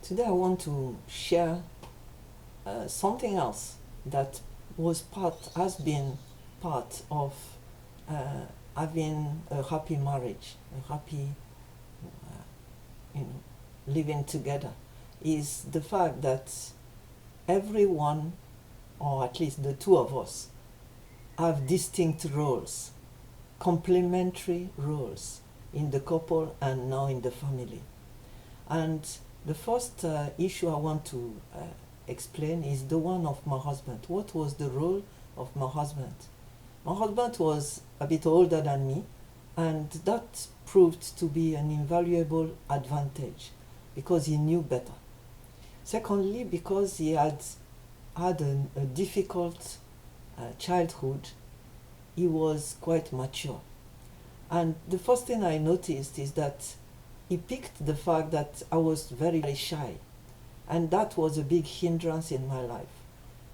Today I want to share something else that has been part of uh, having a happy marriage, a happy, you know, living together, is the fact that everyone, or at least the two of us, have distinct roles, complementary roles in the couple and now in the family. And the first issue I want to explain is the one of my husband. What was the role of my husband? My husband was a bit older than me, and that proved to be an invaluable advantage because he knew better. Secondly, because he had a difficult childhood, he was quite mature. And the first thing I noticed is that he picked the fact that I was very, very shy. And that was a big hindrance in my life.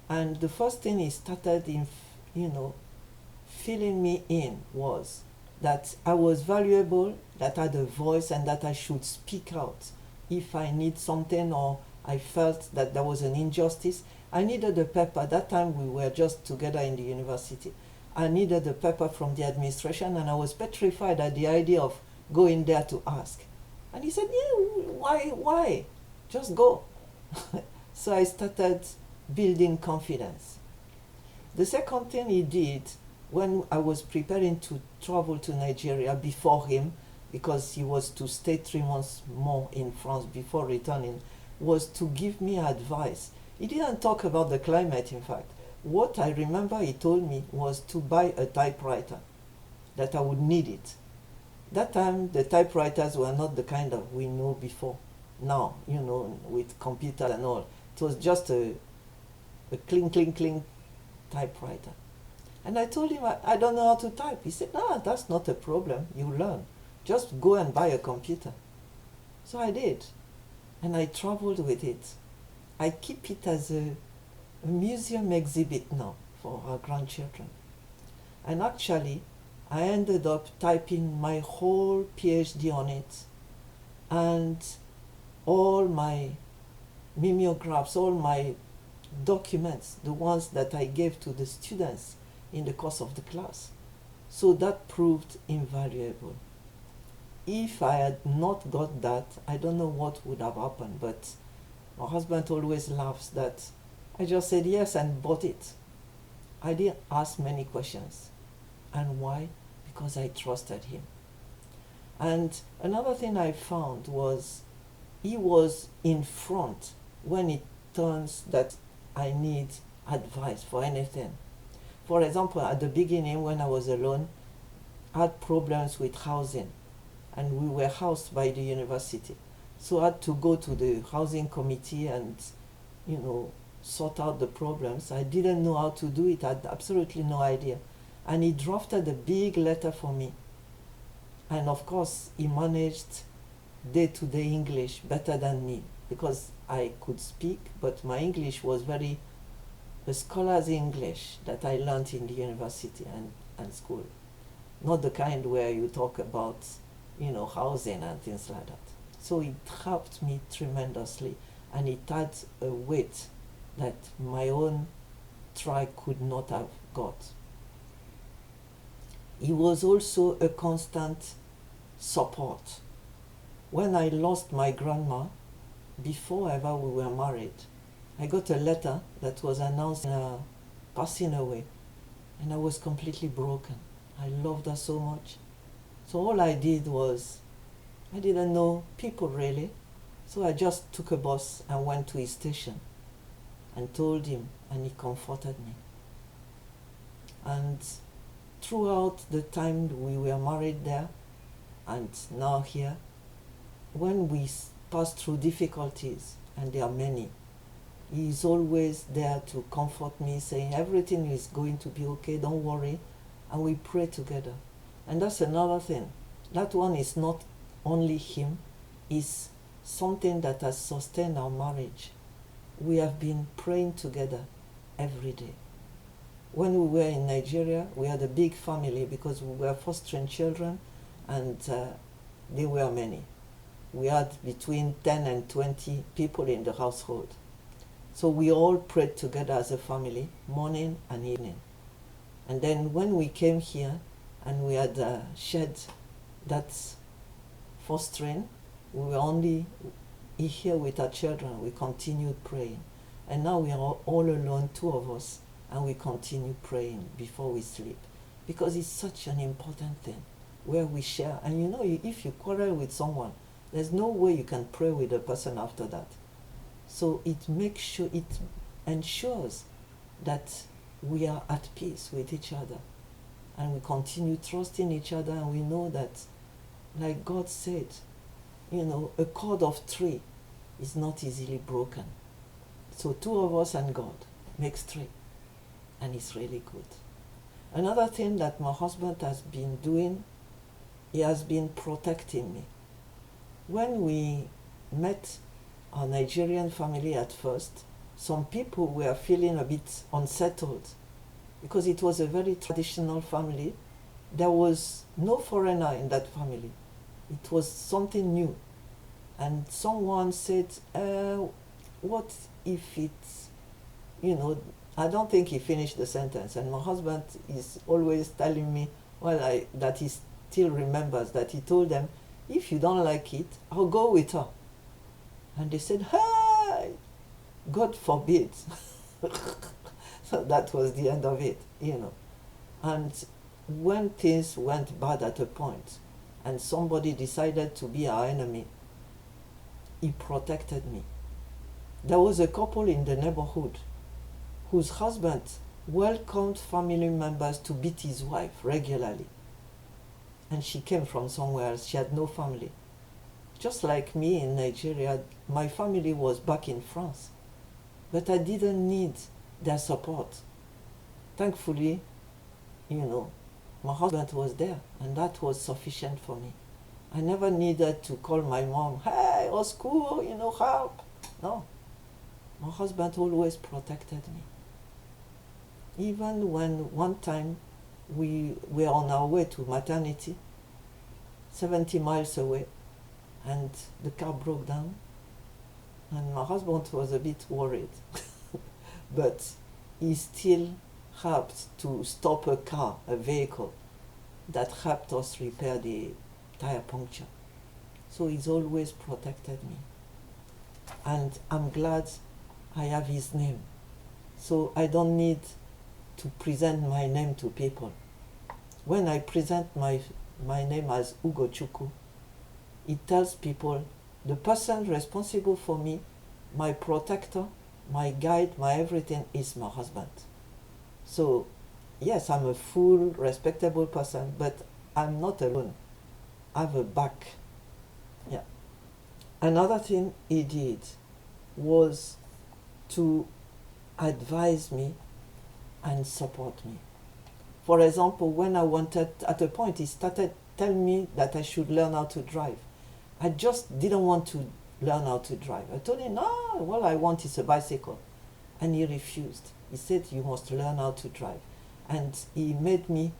And the first thing he started filling me in was that I was valuable, that I had a voice, and that I should speak out if I need something or I felt that there was an injustice. I needed a pepper. That time we were just together in the university. I needed a pepper from the administration, and I was petrified at the idea of going there to ask. And he said, yeah, why? Just go. So I started building confidence. The second thing he did when I was preparing to travel to Nigeria before him, because he was to stay 3 months more in France before returning, was to give me advice. He didn't talk about the climate, in fact. What I remember he told me was to buy a typewriter, that I would need it. That time, the typewriters were not the kind of we know before. Now, with computers and all. It was just a clink, clink, clink typewriter. And I told him, I don't know how to type. He said, no, that's not a problem. You learn. Just go and buy a computer. So I did. And I traveled with it. I keep it as a museum exhibit now for our grandchildren. And actually, I ended up typing my whole PhD on it, and all my mimeographs, all my documents, the ones that I gave to the students in the course of the class. So that proved invaluable. If I had not got that, I don't know what would have happened, but my husband always laughs that I just said yes and bought it. I didn't ask many questions. And why? Because I trusted him. And another thing I found was he was in front when it turns that I need advice for anything. For example, at the beginning when I was alone, I had problems with housing, and we were housed by the university. So I had to go to the housing committee and, sort out the problems. I didn't know how to do it. I had absolutely no idea. And he drafted a big letter for me. And of course, he managed day-to-day English better than me, because I could speak, but my English was very a scholar's English that I learned in the university and school. Not the kind where you talk about, housing and things like that. So it helped me tremendously, and it had a weight that my own tribe could not have got. He was also a constant support. When I lost my grandma, before ever we were married, I got a letter that was announcing her passing away, and I was completely broken. I loved her so much. So all I did was, I didn't know people really, so I just took a bus and went to his station and told him, and he comforted me. And throughout the time we were married there and now here, when we pass through difficulties, and there are many, he is always there to comfort me, saying everything is going to be okay, don't worry, and we pray together. And that's another thing. That one is not only him, it's something that has sustained our marriage. We have been praying together every day. When we were in Nigeria, we had a big family because we were fostering children, and they were many. we had between 10 and 20 people in the household. So we all prayed together as a family, morning and evening. And then when we came here and we had shed that fostering, we were only here with our children. We continued praying. And now we are all alone, two of us, and we continue praying before we sleep. Because it's such an important thing where we share. And you know, if you quarrel with someone, there's no way you can pray with a person after that. So it makes sure, it ensures that we are at peace with each other. And we continue trusting each other, and we know that, like God said, you know, a cord of three is not easily broken. So two of us and God makes three, and it's really good. Another thing that my husband has been doing, he has been protecting me. When we met our Nigerian family at first, some people were feeling a bit unsettled because it was a very traditional family. There was no foreigner in that family. It was something new. And someone said, what if it's, you know, I don't think he finished the sentence. And my husband is always telling me, that he still remembers that he told them, if you don't like it, I'll go with her. And they said, hey, God forbid. So that was the end of it, you know. And when things went bad at a point, and somebody decided to be our enemy, he protected me. There was a couple in the neighborhood whose husband welcomed family members to beat his wife regularly. And she came from somewhere else. She had no family. Just like me in Nigeria, my family was back in France. But I didn't need their support. Thankfully, you know, my husband was there, and that was sufficient for me. I never needed to call my mom, hey, or school, you know, help. No. My husband always protected me. Even when one time we were on our way to maternity, 70 miles away, and the car broke down, and my husband was a bit worried. But he still helped to stop a car, a vehicle, that helped us repair the tire puncture. So he's always protected me. And I'm glad I have his name. So I don't need to present my name to people. When I present my name as Ugo Chukwu, it tells people the person responsible for me, my protector, my guide, my everything is my husband. So yes, I'm a full, respectable person, but I'm not alone. I have a back. Yeah. Another thing he did was to advise me and support me. For example, when I wanted, at a point, he started telling me that I should learn how to drive. I just didn't want to learn how to drive. I told him, no, all I want is a bicycle. And he refused. He said, you must learn how to drive. And he made me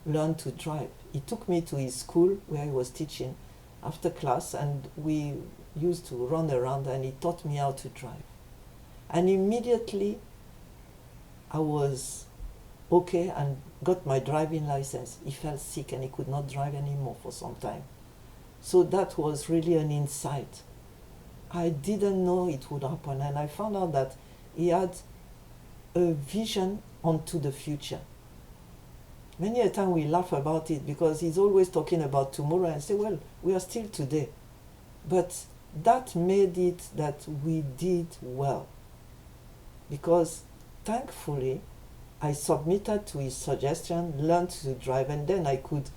learn to drive. He took me to his school where he was teaching after class, and we used to run around, and he taught me how to drive. And immediately I was okay and got my driving license. He fell sick and he could not drive anymore for some time. So that was really an insight. I didn't know it would happen, and I found out that he had a vision onto the future. Many a time we laugh about it because he's always talking about tomorrow and say, well, we are still today. But that made it that we did well. Because thankfully, I submitted to his suggestion, learned to drive, and then I could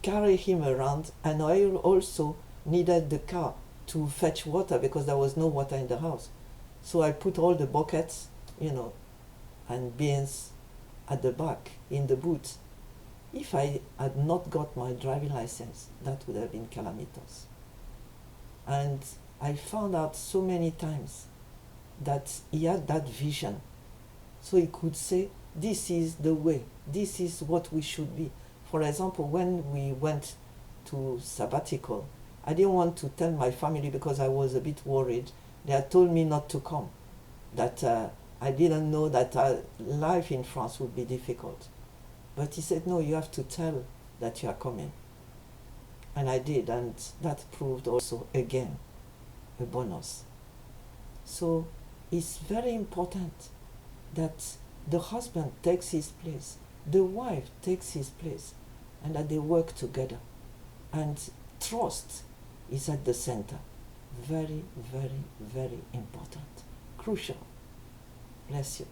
carry him around, and I also needed the car to fetch water because there was no water in the house. So I put all the buckets, you know, and bins at the back in the boot. If I had not got my driving license, that would have been calamitous. And I found out so many times that he had that vision. So he could say, this is the way, this is what we should be. For example, when we went to sabbatical, I didn't want to tell my family because I was a bit worried. They had told me not to come, that I didn't know that life in France would be difficult. But he said, no, you have to tell that you are coming. And I did, and that proved also, again, a bonus. So it's very important that the husband takes his place, the wife takes his place, and that they work together. And trust is at the center. Very, very, very important. Crucial. Bless you.